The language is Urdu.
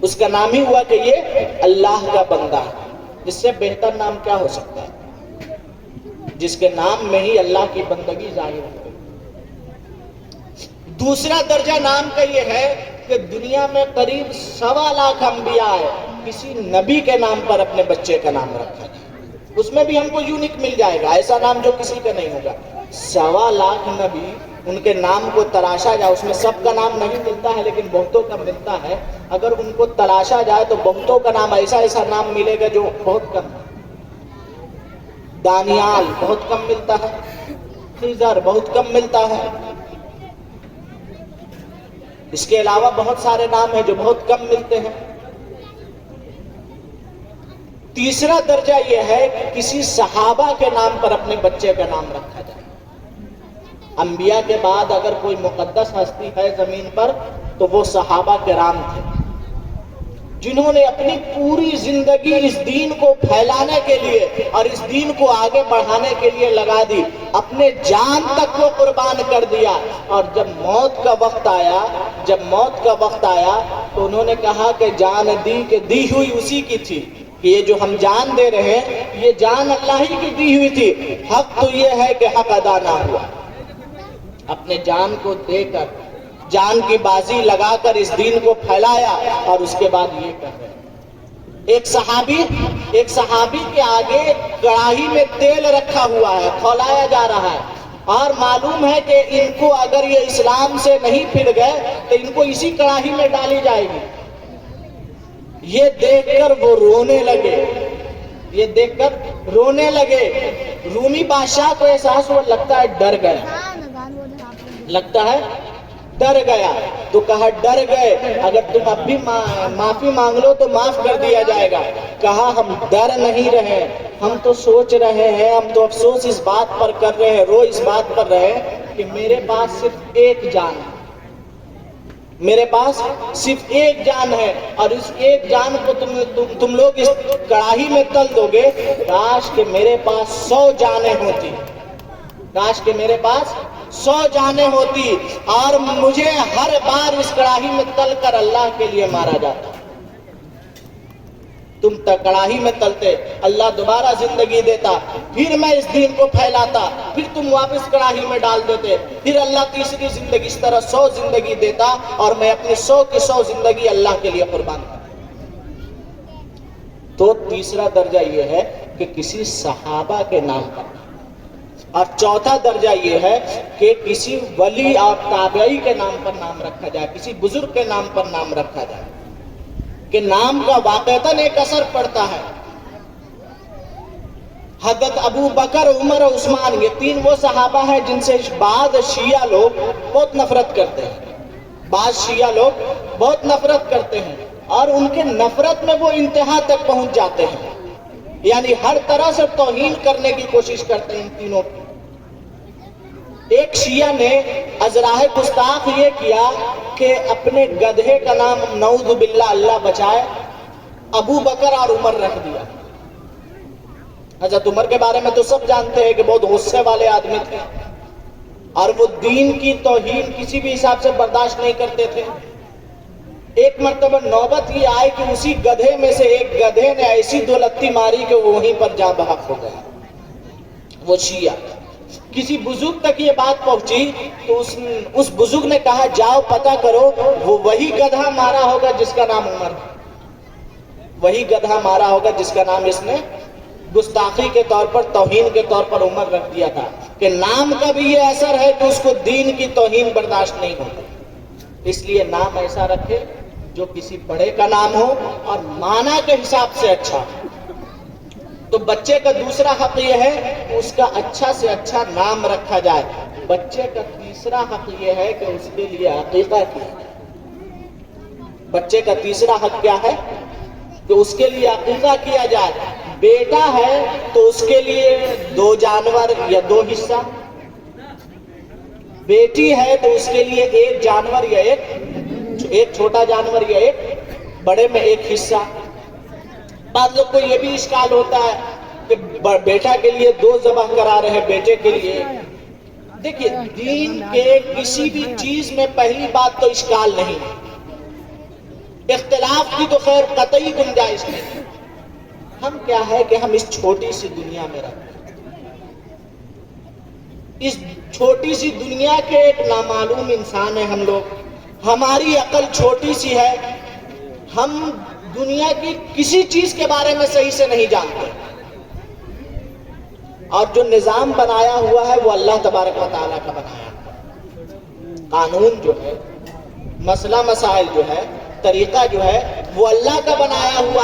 اس کا نام ہی ہوا کہ یہ اللہ کا بندہ ہے۔ اس سے بہتر نام کیا ہو سکتا ہے، جس کے نام میں ہی اللہ کی بندگی ظاہر ہو۔ دوسرا درجہ نام کا یہ ہے کہ دنیا میں قریب 1.25 لاکھ انبیاء ہے، کسی نبی کے نام پر اپنے بچے کا نام رکھا جائے، اس میں بھی ہم کو یونیک مل جائے گا، ایسا نام جو کسی کا نہیں ہوگا۔ 1.25 لاکھ نبی، ان کے نام کو تلاشا جائے، اس میں سب کا نام نہیں ملتا ہے لیکن بہتوں کا ملتا ہے۔ اگر ان کو تلاشا جائے تو بہتوں کا نام ایسا نام ملے گا جو بہت کم ہے۔ دانیال بہت کم ملتا ہے، خضر بہت کم ملتا ہے، اس کے علاوہ بہت سارے نام ہیں جو بہت کم ملتے ہیں۔ تیسرا درجہ یہ ہے کہ کسی صحابہ کے نام پر اپنے بچے کا نام رکھا جائے۔ انبیاء کے بعد اگر کوئی مقدس ہستی ہے زمین پر تو وہ صحابہ کرام تھے، جنہوں نے اپنی پوری زندگی اس دین کو پھیلانے کے لیے اور اس دین کو آگے بڑھانے کے لیے لگا دی، اپنے جان تک کو قربان کر دیا۔ اور جب موت کا وقت آیا تو انہوں نے کہا کہ جان دی کہ دی ہوئی اسی کی تھی، کہ یہ جو ہم جان دے رہے ہیں یہ جان اللہ ہی کی دی ہوئی تھی، حق تو یہ ہے کہ حق ادا نہ ہوا۔ اپنے جان کو دے کر، جان کی بازی لگا کر اس دین کو پھیلایا، اور اس کے بعد یہ کر رہے ہیں۔ ایک صحابی کے آگے کڑاہی میں تیل رکھا ہوا ہے، کھولایا جا رہا ہے، اور معلوم ہے کہ ان کو اگر یہ اسلام سے نہیں پھر گئے تو ان کو اسی کڑاہی میں ڈالی جائے گی۔ یہ دیکھ کر وہ رونے لگے۔ رومی بادشاہ کو احساس ہوا، لگتا ہے ڈر گیا، تو کہا ڈر گئے، اگر تم اب بھی معافی مانگ لو تو معاف کر دیا جائے گا۔ کہا ہم ڈر نہیں رہے، ہم تو سوچ رہے ہیں، ہم تو افسوس اس بات پر کر رہے ہیں، رو اس بات پر رہے کہ میرے پاس صرف ایک جان ہے، میرے پاس صرف ایک جان ہے، اور اس ایک جان کو تم لوگ اس کڑاہی میں تل دو گے۔ کاش کہ میرے پاس 100 جانیں ہوتی، کاش کہ میرے پاس 100 جانیں ہوتی، اور مجھے ہر بار اس کڑاہی میں تل کر اللہ کے لیے مارا جاتا۔ تم کڑاہی میں تلتے، اللہ دوبارہ زندگی دیتا، پھر میں اس دین کو پھیلاتا، پھر تم واپس کڑاہی میں ڈال دیتے، پھر اللہ تیسری زندگی، اس طرح 100 زندگی دیتا، اور میں اپنی 100 کی 100 زندگی اللہ کے لیے قربان کرتا۔ تو تیسرا درجہ یہ ہے کہ کسی صحابہ کے نام پر، اور چوتھا درجہ یہ ہے کہ کسی ولی اور تابعی کے نام پر نام رکھا جائے، کسی بزرگ کے نام پر نام رکھا جائے، کہ نام کا واقعتاً ایک اثر پڑتا ہے۔ حضرت ابو بکر، عمر اور عثمان، یہ 3 وہ صحابہ ہیں جن سے بعض شیعہ لوگ بہت نفرت کرتے ہیں، اور ان کے نفرت میں وہ انتہا تک پہنچ جاتے ہیں، یعنی ہر طرح سے توہین کرنے کی کوشش کرتے ہیں ان تینوں کی۔ ایک شیعہ نے ازراہ گستاخ یہ کیا کہ اپنے گدھے کا نام، نعوذ باللہ اللہ بچائے، ابو بکر اور عمر رکھ دیا۔ حضرت عمر کے بارے میں تو سب جانتے ہیں کہ بہت غصے والے آدمی تھے، اور وہ دین کی توہین کسی بھی حساب سے برداشت نہیں کرتے تھے۔ ایک مرتبہ نوبت یہ آئے کہ اسی گدھے میں سے ایک گدھے نے ایسی دولتی ماری کہ وہ وہیں پر جاں بحق ہو گیا۔ وہ شیعہ، کسی بزرگ تک یہ بات پہنچی تو اس بزرگ نے کہا جاؤ پتہ کرو، وہ وہی گدھا مارا ہوگا جس کا نام عمر ہے، وہی گدھا مارا ہوگا جس کا نام اس نے گستاخی کے طور پر، توہین کے طور پر عمر رکھ دیا تھا۔ کہ نام کا بھی یہ اثر ہے کہ اس کو دین کی توہین برداشت نہیں ہوتی، اس لیے نام ایسا رکھے جو کسی بڑے کا نام ہو اور معنی کے حساب سے اچھا ہو۔ تو بچے کا دوسرا حق یہ ہے کہ اس کا اچھا سے اچھا نام رکھا جائے۔ بچے کا تیسرا حق یہ ہے کہ اس کے لیے عقیقہ کیا جائے۔ بچے کا تیسرا حق کیا ہے کہ اس کے لیے عقیقہ کیا جائے۔ بیٹا ہے تو اس کے لیے 2 جانور یا 2 حصہ، بیٹی ہے تو اس کے لیے 1 جانور یا ایک چھوٹا جانور یا ایک بڑے میں 1 حصہ۔ بعض لوگ کو یہ بھی اشکال ہوتا ہے کہ بیٹا کے لیے 2 ذبح کرا رہے ہیں، بیٹے کے لیے۔ دیکھیے، دین کے کسی بھی چیز میں پہلی بات تو اشکال نہیں ہے، اختلاف کی تو خیر قطعی گنجائش نہیں. ہم کیا ہے کہ ہم اس چھوٹی سی دنیا میں رہتے ہیں. اس چھوٹی سی دنیا کے ایک نامعلوم انسان ہیں ہم لوگ. ہماری عقل چھوٹی سی ہے. ہم دنیا کی کسی چیز کے بارے میں صحیح سے نہیں جانتے. اور جو نظام بنایا ہوا ہے وہ اللہ تبارک و تعالیٰ کا بنایا ہے. قانون جو ہے، مسئلہ مسائل جو ہے، طریقہ جو ہے، وہ اللہ کا بنایا ہوا